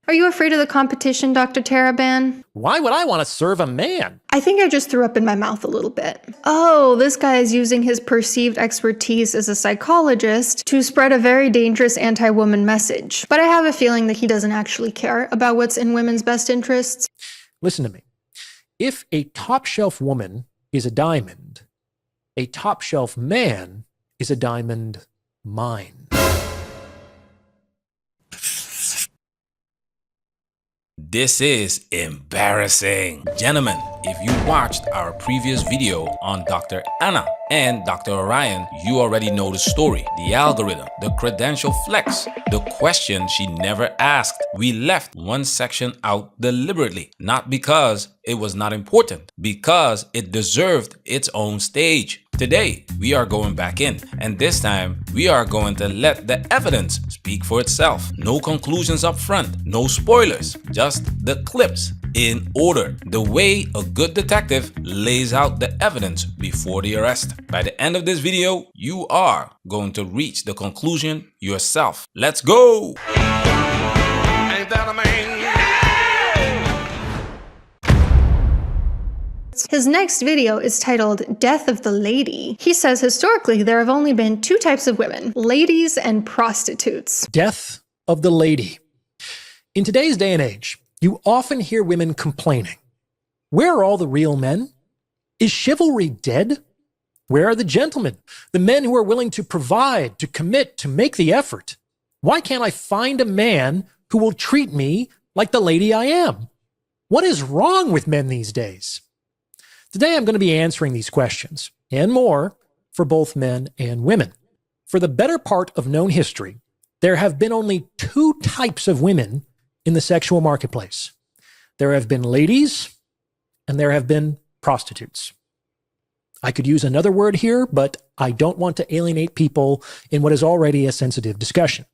Are you afraid of the competition, Dr. Taraban? Why would I want to serve a man? I think I just threw up in my mouth a little bit. Oh, this guy is using his perceived expertise as a psychologist to spread a very dangerous anti-woman message. But I have a feeling that he doesn't actually care about what's in women's best interests. Listen to me. If a top-shelf woman is a diamond, a top-shelf man is a diamond mine. This is embarrassing. Gentlemen, if you watched our previous video on Dr. Anna and Dr. Orion, you already know the story, the algorithm, the credential flex, the question she never asked. We left one section out deliberately, not because it was not important, because it deserved its own stage. Today, we are going back in, and this time, we are going to let the evidence speak for itself. No conclusions up front, no spoilers, just the clips in order, the way a good detective lays out the evidence before the arrest. By the end of this video, you are going to reach the conclusion yourself. Let's go! Ain't that a man? His next video is titled Death of the Lady. He says historically there have only been two types of women, ladies and prostitutes. Death of the lady. In today's day and age, you often hear women complaining. Where are all the real men? Is chivalry dead? Where are the gentlemen? The men who are willing to provide, to commit, to make the effort? Why can't I find a man who will treat me like the lady I am? What is wrong with men these days? Today, I'm going to be answering these questions and more for both men and women. For the better part of known history, there have been only two types of women in the sexual marketplace. There have been ladies and there have been prostitutes. I could use another word here, but I don't want to alienate people in what is already a sensitive discussion.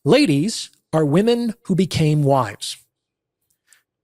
Ladies are women who became wives.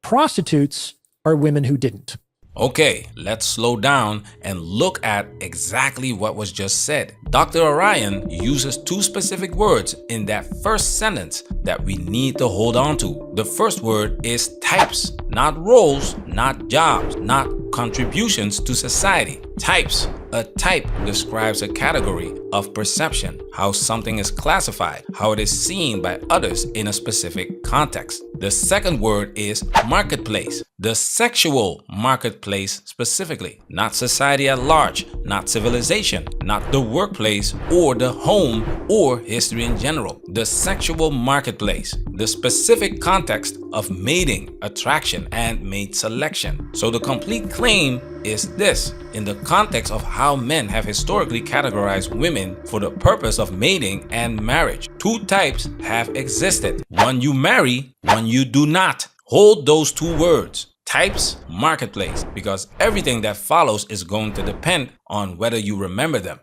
Prostitutes are women who didn't. Okay, let's slow down and look at exactly what was just said. Dr. Orion uses two specific words in that first sentence that we need to hold on to. The first word is types, not roles, not jobs, not contributions to society. Types. A type describes a category of perception, how something is classified, how it is seen by others in a specific context. The second word is marketplace, the sexual marketplace specifically, not society at large, not civilization, not the workplace or the home or history in general. The sexual marketplace, the specific context of mating, attraction, and mate selection. So the complete claim is this: in the context of how men have historically categorized women for the purpose of mating and marriage, two types have existed. One you marry, one you do not. Hold those two words, types, marketplace, because everything that follows is going to depend on whether you remember them.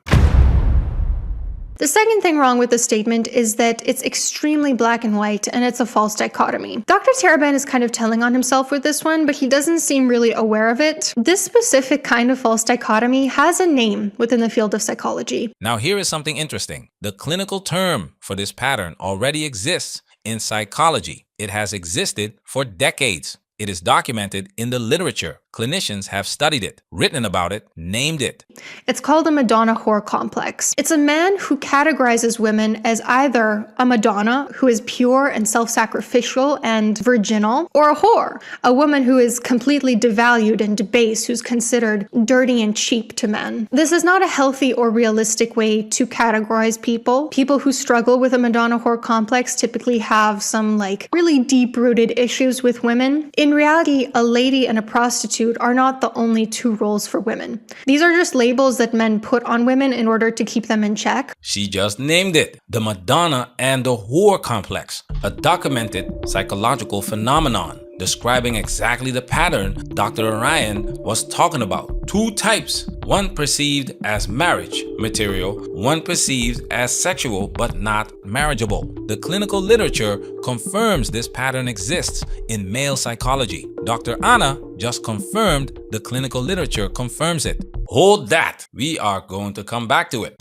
The second thing wrong with the statement is that it's extremely black and white and it's a false dichotomy. Dr. Taraban is kind of telling on himself with this one, but he doesn't seem really aware of it. This specific kind of false dichotomy has a name within the field of psychology. Now here is something interesting. The clinical term for this pattern already exists in psychology. It has existed for decades. It is documented in the literature. Clinicians have studied it, written about it, named it. It's called a Madonna-whore complex. It's a man who categorizes women as either a Madonna, who is pure and self-sacrificial and virginal, or a whore, a woman who is completely devalued and debased, who's considered dirty and cheap to men. This is not a healthy or realistic way to categorize people. People who struggle with a Madonna-whore complex typically have some really deep-rooted issues with women. In reality, a lady and a prostitute are not the only two roles for women. These are just labels that men put on women in order to keep them in check. She just named it, the Madonna and the whore complex, a documented psychological phenomenon describing exactly the pattern Dr. Orion was talking about. Two types, one perceived as marriage material, one perceived as sexual but not marriageable. The clinical literature confirms this pattern exists in male psychology. Dr. Anna just confirmed the clinical literature confirms it. Hold that. We are going to come back to it.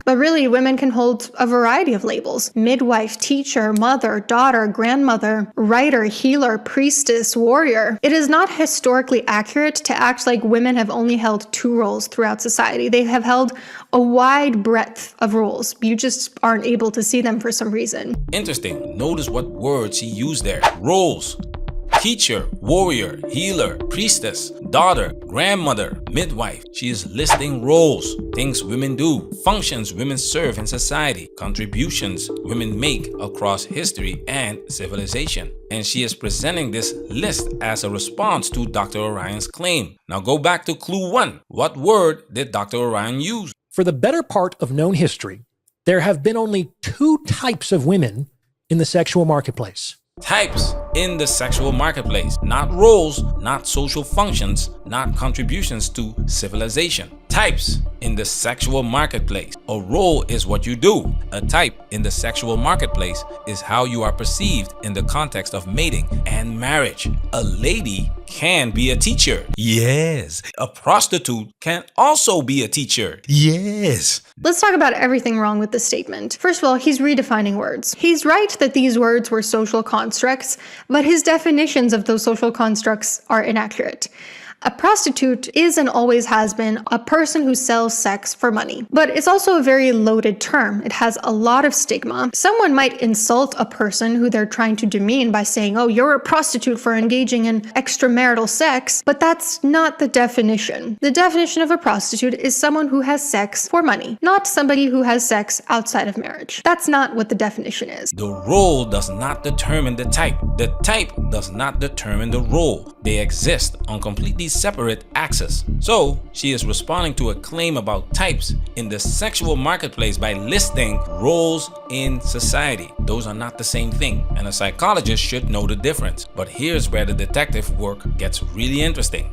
But really, women can hold a variety of labels: midwife, teacher, mother, daughter, grandmother, writer, healer, priestess, warrior. It is not historically accurate to act like women have only held two roles throughout society. They have held a wide breadth of roles. You just aren't able to see them for some reason. Interesting. Notice what words she used there. Roles. Teacher, warrior, healer, priestess, daughter, grandmother, midwife. She is listing roles, things women do, functions women serve in society, contributions women make across history and civilization. And she is presenting this list as a response to Dr. Orion's claim. Now go back to clue 1. What word did Dr. Orion use? For the better part of known history, there have been only two types of women in the sexual marketplace. Types in the sexual marketplace, not roles, not social functions, not contributions to civilization. Types in the sexual marketplace. A role is what you do. A type in the sexual marketplace is how you are perceived in the context of mating and marriage. A lady can be a teacher. Yes. A prostitute can also be a teacher. Yes. Let's talk about everything wrong with this statement. First of all, he's redefining words. He's right that these words were social constructs, but his definitions of those social constructs are inaccurate. A prostitute is and always has been a person who sells sex for money. But it's also a very loaded term. It has a lot of stigma. Someone might insult a person who they're trying to demean by saying, "Oh, you're a prostitute for engaging in extramarital sex," but that's not the definition. The definition of a prostitute is someone who has sex for money, not somebody who has sex outside of marriage. That's not what the definition is. The role does not determine the type. The type does not determine the role. They exist on completely separate axes. So she is responding to a claim about types in the sexual marketplace by listing roles in society. Those are not the same thing, and a psychologist should know the difference. But here's where the detective work gets really interesting.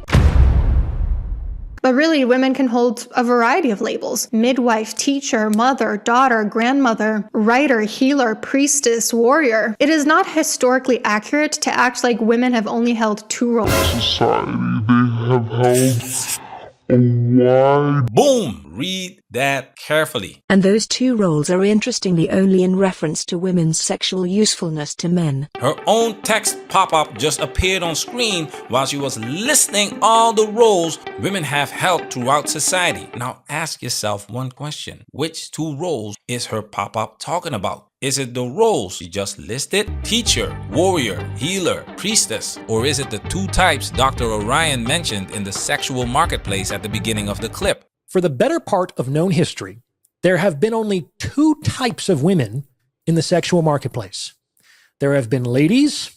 But really, women can hold a variety of labels: midwife, teacher, mother, daughter, grandmother, writer, healer, priestess, warrior. It is not historically accurate to act like women have only held two roles. Society, they have held a wide... Boom! Read that carefully. And those two roles are interestingly only in reference to women's sexual usefulness to men. Her own text pop-up just appeared on screen while she was listing all the roles women have held throughout society. Now ask yourself one question. Which two roles is her pop-up talking about? Is it the roles she just listed? Teacher, warrior, healer, priestess? Or is it the two types Dr. Orion mentioned in the sexual marketplace at the beginning of the clip? For the better part of known history, there have been only two types of women in the sexual marketplace. There have been ladies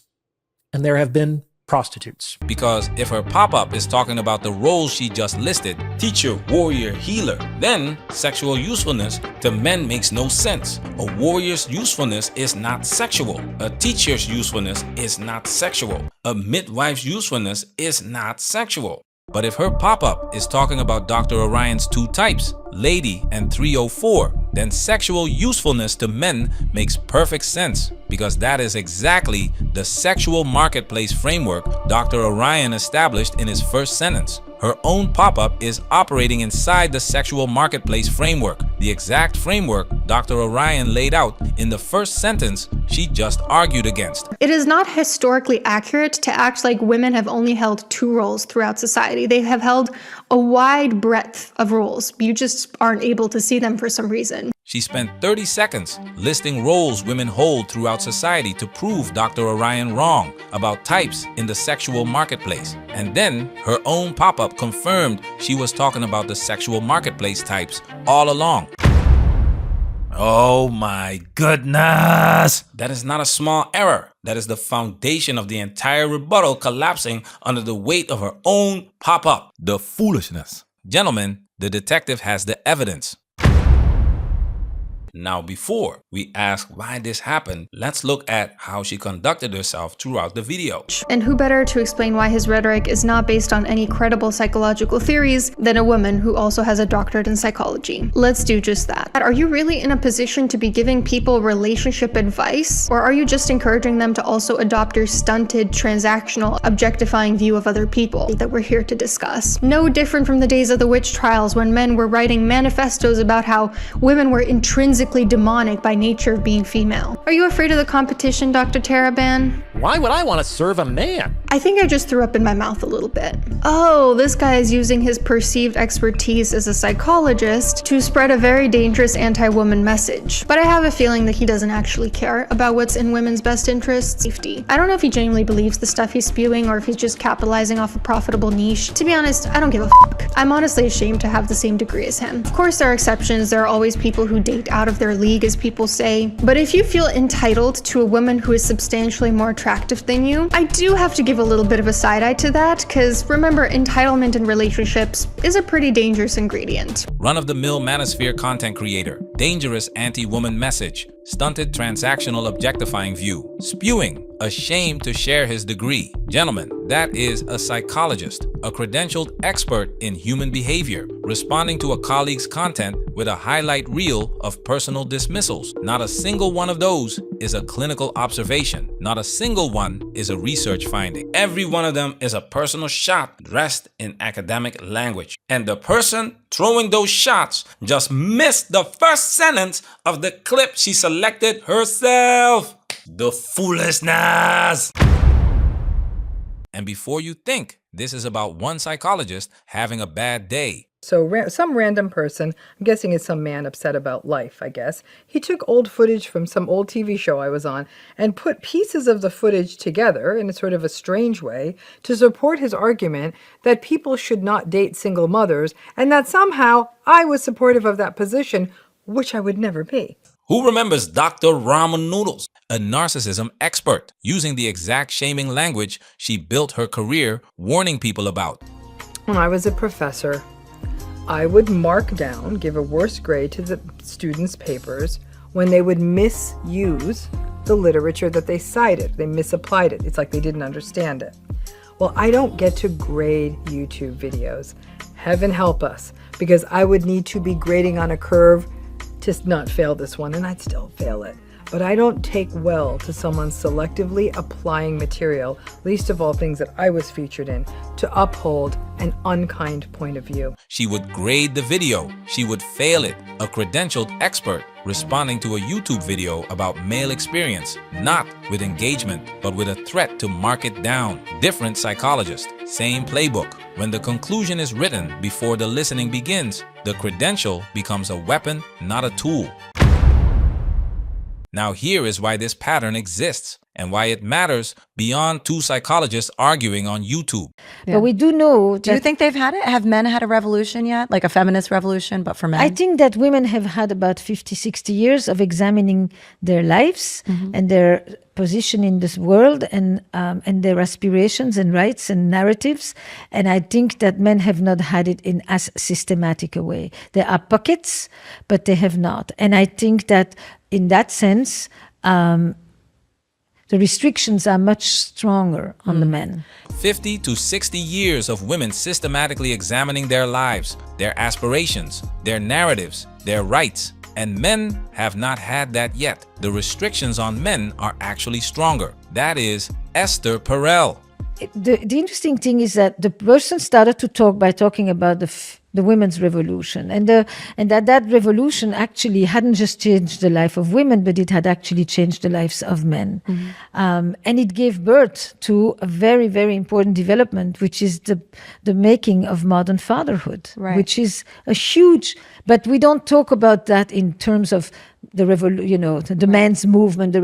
and there have been prostitutes. Because if her pop-up is talking about the roles she just listed, teacher, warrior, healer, then sexual usefulness to men makes no sense. A warrior's usefulness is not sexual. A teacher's usefulness is not sexual. A midwife's usefulness is not sexual. But if her pop-up is talking about Dr. Orion's two types, lady and 304, then sexual usefulness to men makes perfect sense, because that is exactly the sexual marketplace framework Dr. Orion established in his first sentence. Her own pop-up is operating inside the sexual marketplace framework, the exact framework Dr. Orion laid out in the first sentence she just argued against. It is not historically accurate to act like women have only held two roles throughout society. They have held a wide breadth of roles. You just aren't able to see them for some reason. She spent 30 seconds listing roles women hold throughout society to prove Dr. Orion wrong about types in the sexual marketplace. And then her own pop-up confirmed she was talking about the sexual marketplace types all along. Oh my goodness! That is not a small error. That is the foundation of the entire rebuttal collapsing under the weight of her own pop-up. The foolishness. Gentlemen, the detective has the evidence. Now, before we ask why this happened, let's look at how she conducted herself throughout the video. And who better to explain why his rhetoric is not based on any credible psychological theories than a woman who also has a doctorate in psychology? Let's do just that. Are you really in a position to be giving people relationship advice? Or are you just encouraging them to also adopt your stunted, transactional, objectifying view of other people that we're here to discuss? No different from the days of the witch trials when men were writing manifestos about how women were intrinsically demonic by nature of being female. Are you afraid of the competition, Dr. Taraban? Why would I want to serve a man? I think I just threw up in my mouth a little bit. Oh, this guy is using his perceived expertise as a psychologist to spread a very dangerous anti-woman message. But I have a feeling that he doesn't actually care about what's in women's best interests. Safety. I don't know if he genuinely believes the stuff he's spewing or if he's just capitalizing off a profitable niche. To be honest, I don't give a fuck. I'm honestly ashamed to have the same degree as him. Of course, there are exceptions. There are always people who date out of their league, as people say. But if you feel entitled to a woman who is substantially more attractive than you, I do have to give a little bit of a side eye to that, because remember, entitlement in relationships is a pretty dangerous ingredient. Run-of-the-mill manosphere content creator, dangerous anti-woman message, stunted transactional objectifying view, spewing, ashamed to share his degree. Gentlemen, that is a psychologist, a credentialed expert in human behavior, responding to a colleague's content with a highlight reel of personal dismissals. Not a single one of those is a clinical observation. Not a single one is a research finding. Every one of them is a personal shot dressed in academic language. And the person throwing those shots just missed the first sentence of the clip she selected herself. The foolishness! And before you think this is about one psychologist having a bad day. So some random person, I'm guessing it's some man upset about life, I guess, he took old footage from some old TV show I was on and put pieces of the footage together in a sort of a strange way to support his argument that people should not date single mothers and that somehow I was supportive of that position, which I would never be. Who remembers Dr. Ramen Noodles, a narcissism expert, using the exact shaming language she built her career warning people about? When I was a professor, I would mark down, give a worse grade to the students' papers when they would misuse the literature that they cited. They misapplied it. It's like they didn't understand it. Well, I don't get to grade YouTube videos. Heaven help us, because I would need to be grading on a curve to not fail this one, and I'd still fail it. But I don't take well to someone selectively applying material, least of all things that I was featured in, to uphold an unkind point of view. She would grade the video. She would fail it. A credentialed expert responding to a YouTube video about male experience, not with engagement, but with a threat to mark it down. Different psychologist, same playbook. When the conclusion is written before the listening begins, the credential becomes a weapon, not a tool. Now here is why this pattern exists and why it matters beyond two psychologists arguing on YouTube. Yeah. But we do know. Do you think they've had it? Have men had a revolution yet? Like a feminist revolution, but for men? I think that women have had about 50, 60 years of examining their lives and their position in this world and their aspirations and rights and narratives. And I think that men have not had it in as systematic a way. There are pockets, but they have not. And I think that in that sense, the restrictions are much stronger on the men. 50 to 60 years of women systematically examining their lives, their aspirations, their narratives, their rights. And men have not had that yet. The restrictions on men are actually stronger. That is Esther Perel. The interesting thing is that the person started to talk by talking about the women's revolution, and that revolution actually hadn't just changed the life of women, but it had actually changed the lives of men. And it gave birth to a very, very important development, which is the making of modern fatherhood, which is a huge. But we don't talk about that in terms of the the men's movement.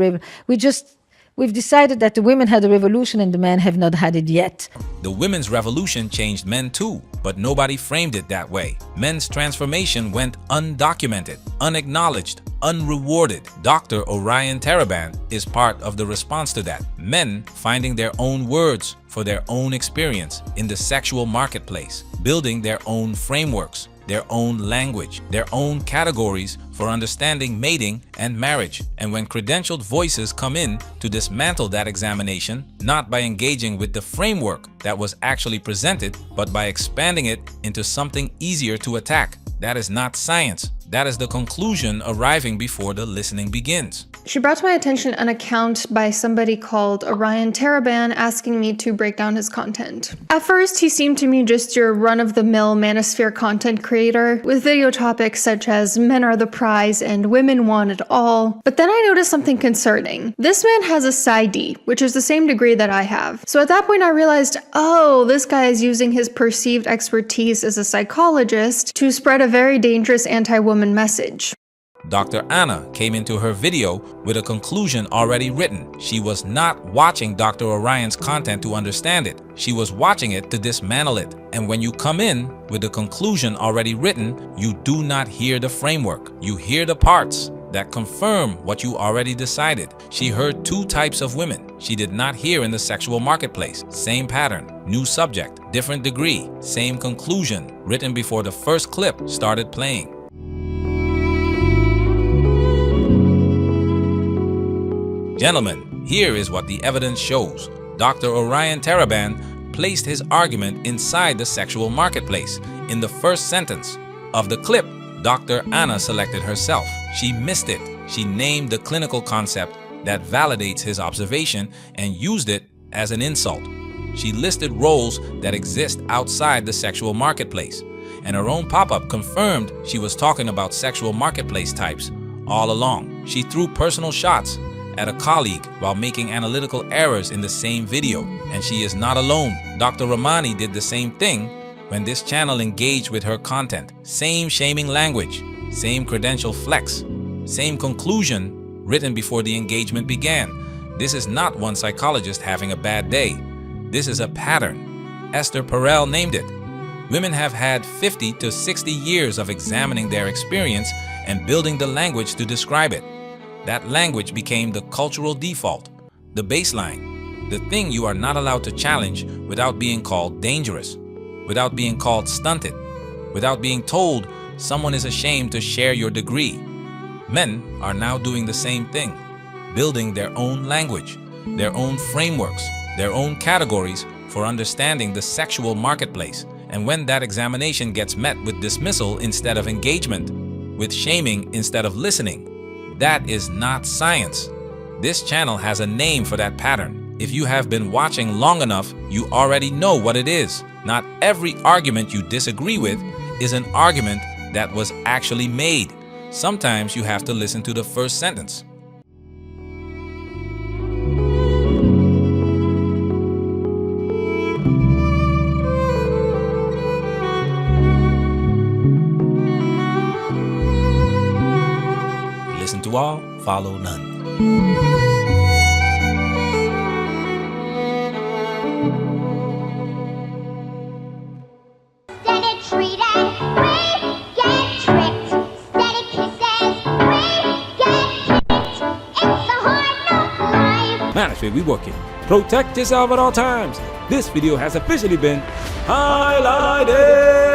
We've decided that the women had a revolution and the men have not had it yet. The women's revolution changed men too, but nobody framed it that way. Men's transformation went undocumented, unacknowledged, unrewarded. Dr. Orion Taraban is part of the response to that. Men finding their own words for their own experience in the sexual marketplace, building their own frameworks, their own language, their own categories for understanding mating and marriage. And when credentialed voices come in to dismantle that examination, not by engaging with the framework that was actually presented, but by expanding it into something easier to attack, that is not science. That is the conclusion arriving before the listening begins. She brought to my attention an account by somebody called Orion asking me to break down his content. At first, he seemed to me just your run-of-the-mill manosphere content creator with video topics such as men are the prize and women want it all. But then I noticed something concerning. This man has a PsyD, which is the same degree that I have. So at that point I realized, oh, this guy is using his perceived expertise as a psychologist to spread a very dangerous anti-woman message. Dr. Anna came into her video with a conclusion already written. She was not watching Dr. Orion's content to understand it. She was watching it to dismantle it. And when you come in with the conclusion already written, you do not hear the framework. You hear the parts that confirm what you already decided. She heard two types of women. She did not hear in the sexual marketplace. Same pattern, new subject, different degree, same conclusion, written before the first clip started playing. Gentlemen, here is what the evidence shows. Dr. Orion placed his argument inside the sexual marketplace. In the first sentence of the clip, Dr. Anna selected herself. She missed it. She named the clinical concept that validates his observation and used it as an insult. She listed roles that exist outside the sexual marketplace, and her own pop-up confirmed she was talking about sexual marketplace types all along. She threw personal shots at a colleague while making analytical errors in the same video. And she is not alone. Dr. Ramani did the same thing when this channel engaged with her content. Same shaming language, same credential flex, same conclusion written before the engagement began. This is not one psychologist having a bad day. This is a pattern. Esther Perel named it. Women have had 50 to 60 years of examining their experience and building the language to describe it. That language became the cultural default, the baseline, the thing you are not allowed to challenge without being called dangerous, without being called stunted, without being told someone is ashamed to share your degree. Men are now doing the same thing, building their own language, their own frameworks, their own categories for understanding the sexual marketplace. And when that examination gets met with dismissal instead of engagement, with shaming instead of listening, that is not science. This channel has a name for that pattern. If you have been watching long enough, you already know what it is. Not every argument you disagree with is an argument that was actually made. Sometimes you have to listen to the first sentence. Listen to all, follow none. Steady treated, we get tricked. Steady kisses, we get kicked. It's a hard knock life. Manosphere, we working. Protect yourself at all times. This video has officially been highlighted.